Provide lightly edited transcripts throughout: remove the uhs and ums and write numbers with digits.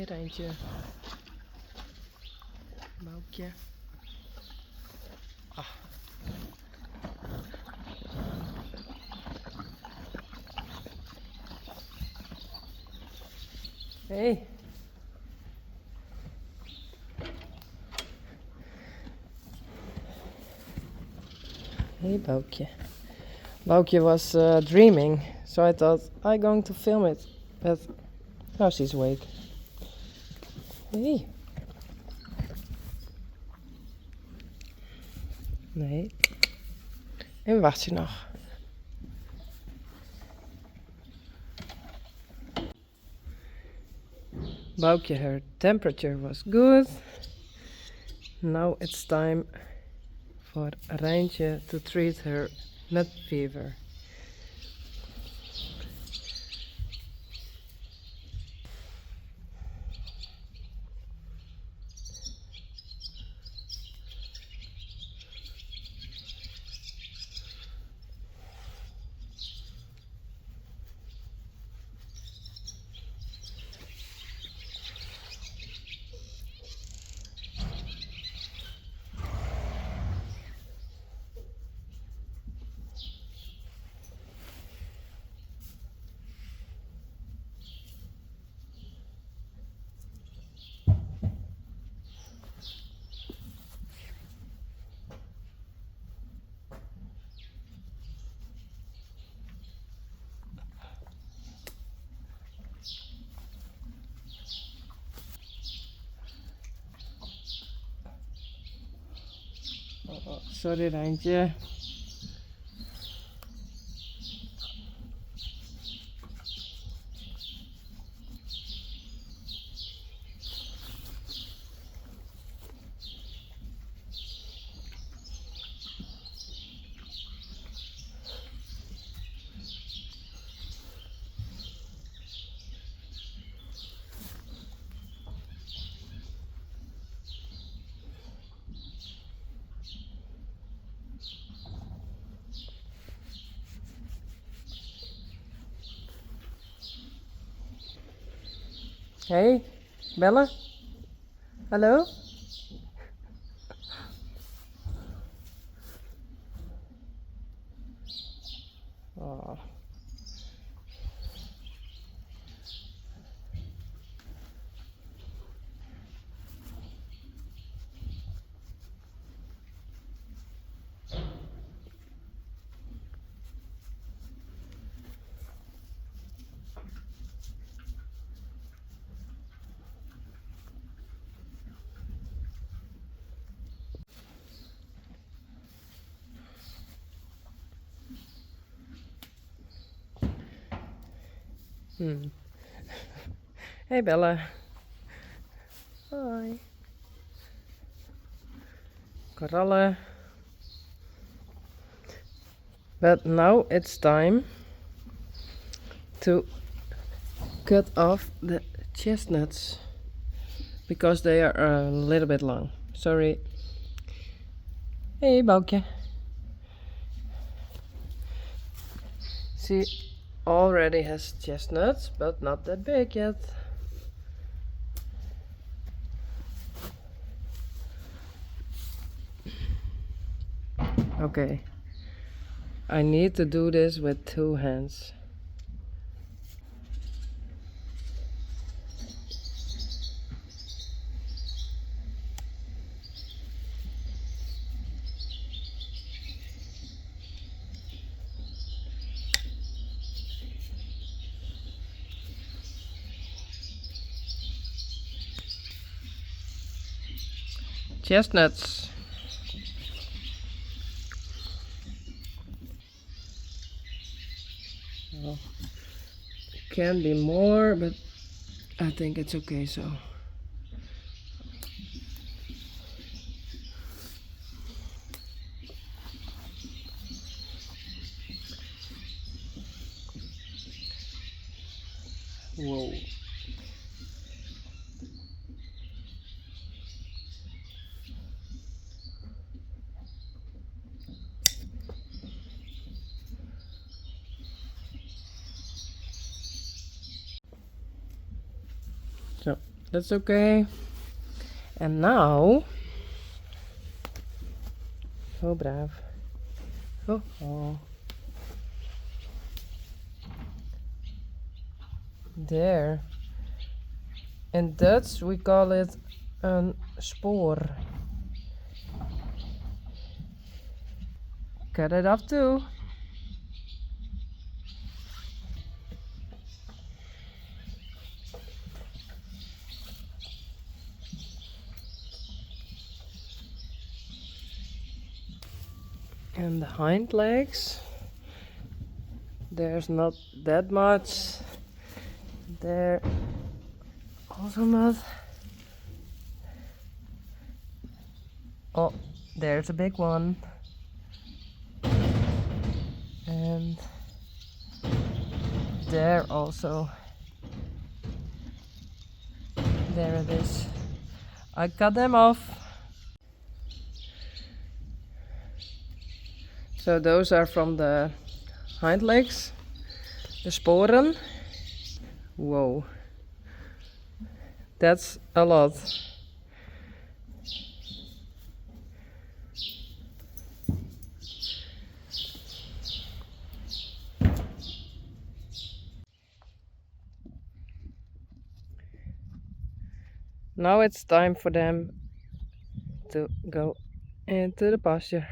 Hey Rijntje. Boukje. Ah. Hey. Hey Boukje. Boukje was dreaming, so I thought I'm going to film it, but now she's awake. Hey. Nee. En wacht je nog. Boukje, her temperature was good. Now it's time for Rijntje to treat her nut fever. Oh, sorry Rijntje. Hey, Bella? Hallo? Oh. Hey Bella. Hi. Korallen. But now it's time to cut off the chestnuts because they are a little bit long. Sorry. Hey Boukje. She already has chestnuts, but not that big yet. Okay. I need to do this with 2 hands. Chestnuts. Well, can be more, but I think it's okay so. Whoa. So That's okay. And now, oh braaf. Oh, oh. There. In Dutch we call it een spoor. Cut it off too. And the hind legs, there's not that much. There also not. Oh, there's a big one. And there also. There it is. I cut them off. So those are from the hind legs, the sporen. Whoa, that's a lot. Now it's time for them to go into the pasture.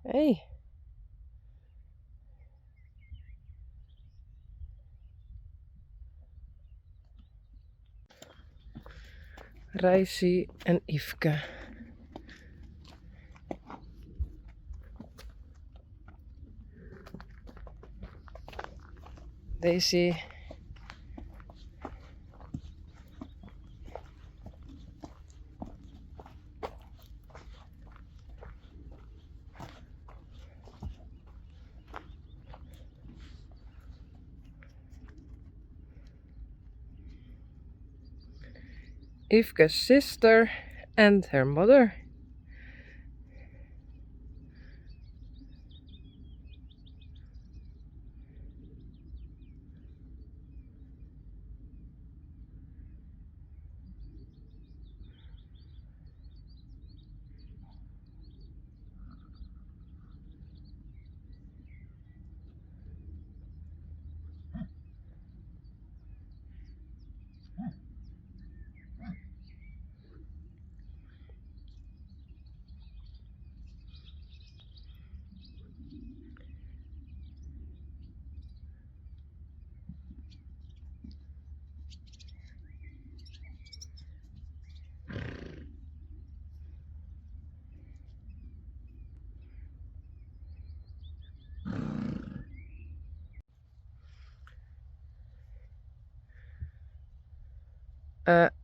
Hey. Reisi en Yveske. Daisy. Yvke's sister and her mother.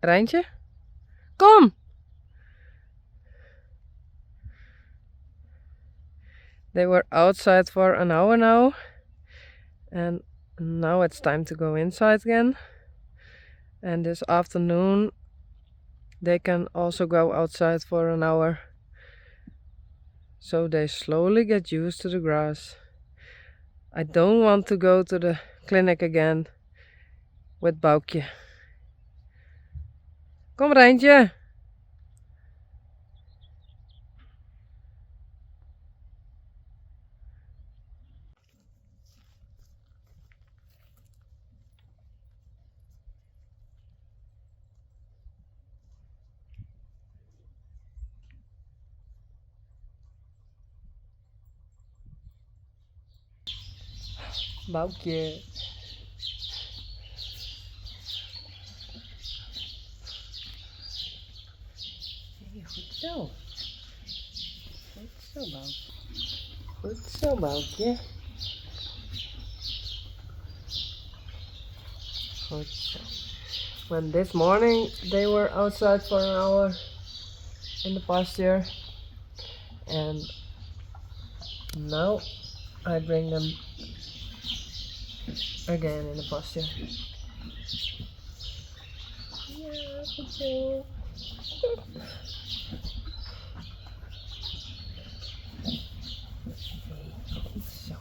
Rijntje? Kom! They were outside for an hour now. And now it's time to go inside again. And this afternoon they can also go outside for an hour. So they slowly get used to the grass. I don't want to go to the clinic again with Boukje. Kom Rijntje! Boukje. Hey, goed zo. Goed zo, Boukje. Goed zo, Boukje. Goed zo. When this morning they were outside for an hour in the pasture, and now I bring them again in the posture. Yeah, good job. So.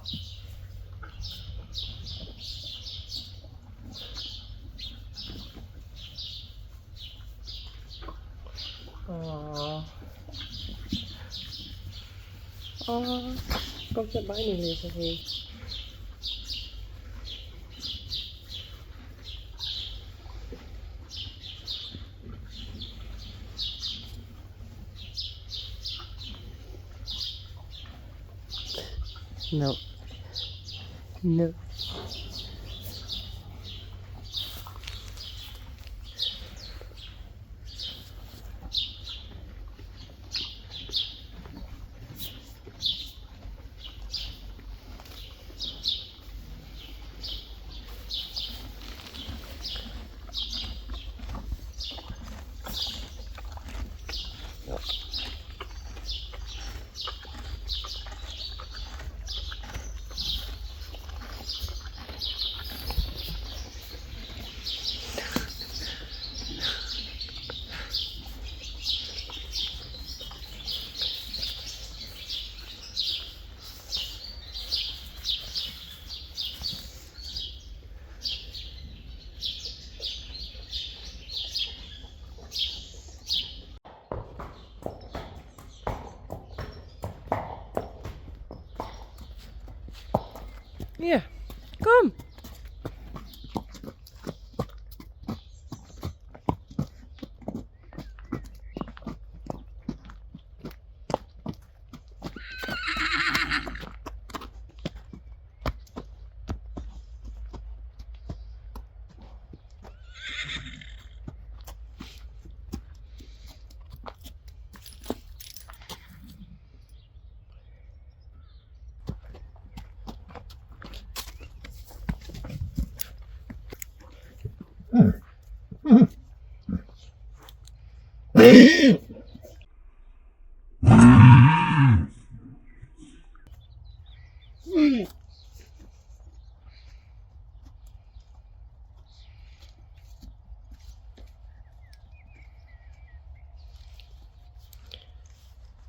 Oh. Oh, komt erbij niet liggen, hey. No. No. Ja, kom.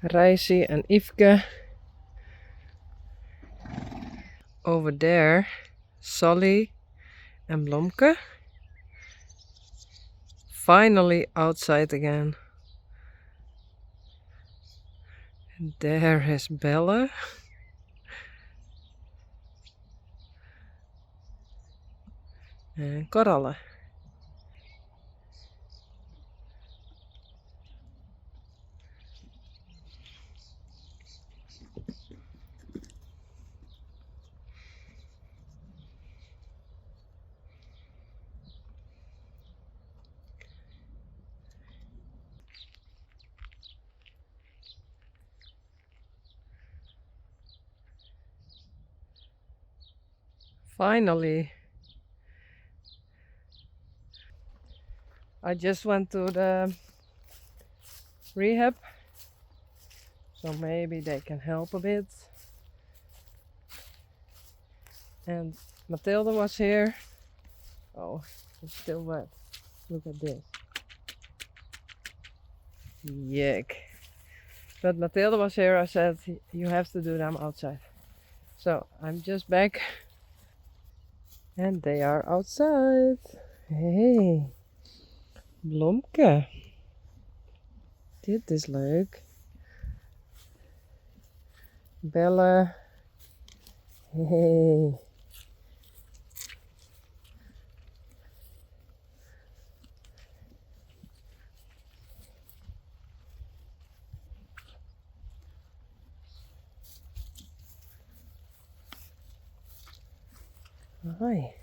Reisi and Yveske. Over there, Solly and Blomke. Finally outside again. And there is Bella. And Coralle. Finally. I just went to the rehab, so maybe they can help a bit. And Matilda was here. Oh, it's still wet. Look at this. Yuck. But Matilda was here. I said, you have to do them outside. So I'm just back. And they are outside. Hey. Blomke. Dit is leuk. Bella. Hey. Hi.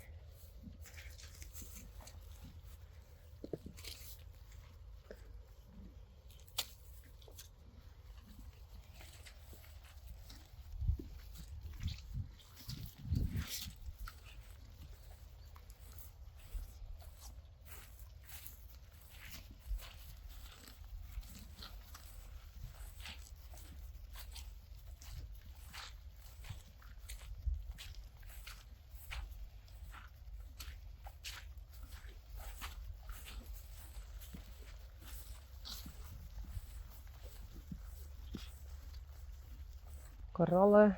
korallen.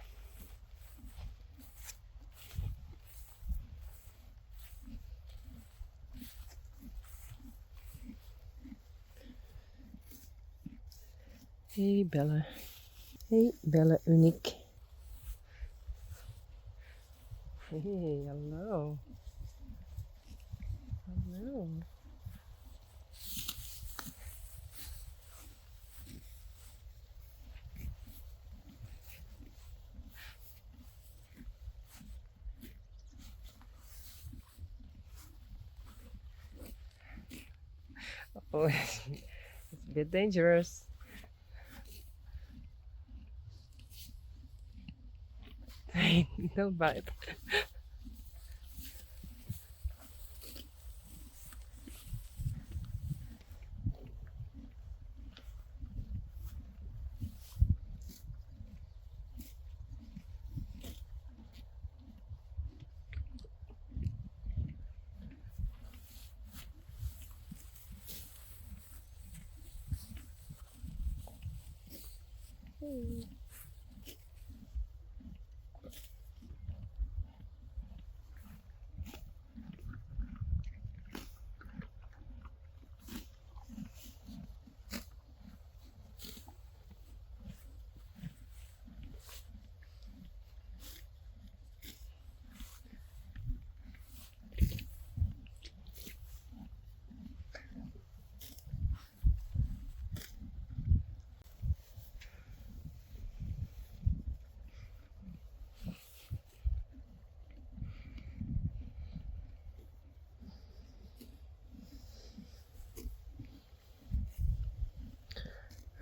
Hey Belle. Hey Belle Unique. Hey, hallo. Hallo. Oh, it's a bit dangerous. Hey, don't bite. Hey.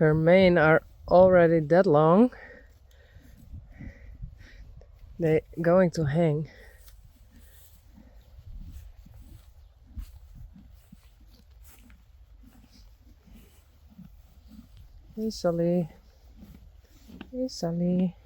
Her mane are already that long. They're going to hang. Hey Sally. Hey Sally.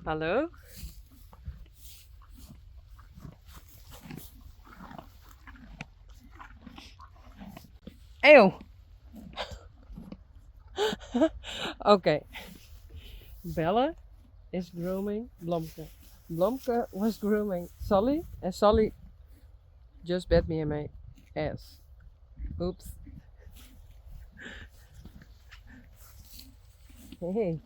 Hallo? Ew! Okay. Belle is grooming Blomke. Blomke was grooming Sally, and Sally just bit me in my ass. Oops. Hey.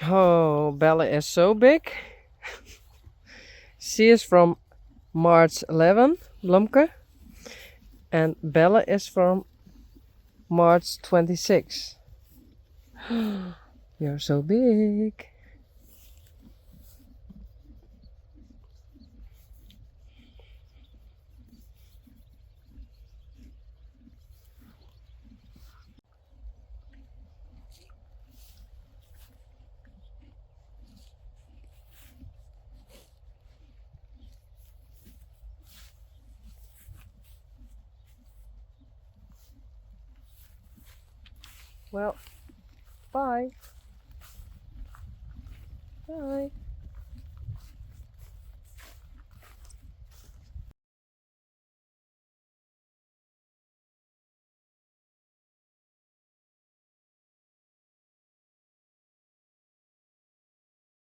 Oh, Bella is so big. She is from March 11, Blomke, and Bella is from March 26. You're so big. Well, bye. Bye.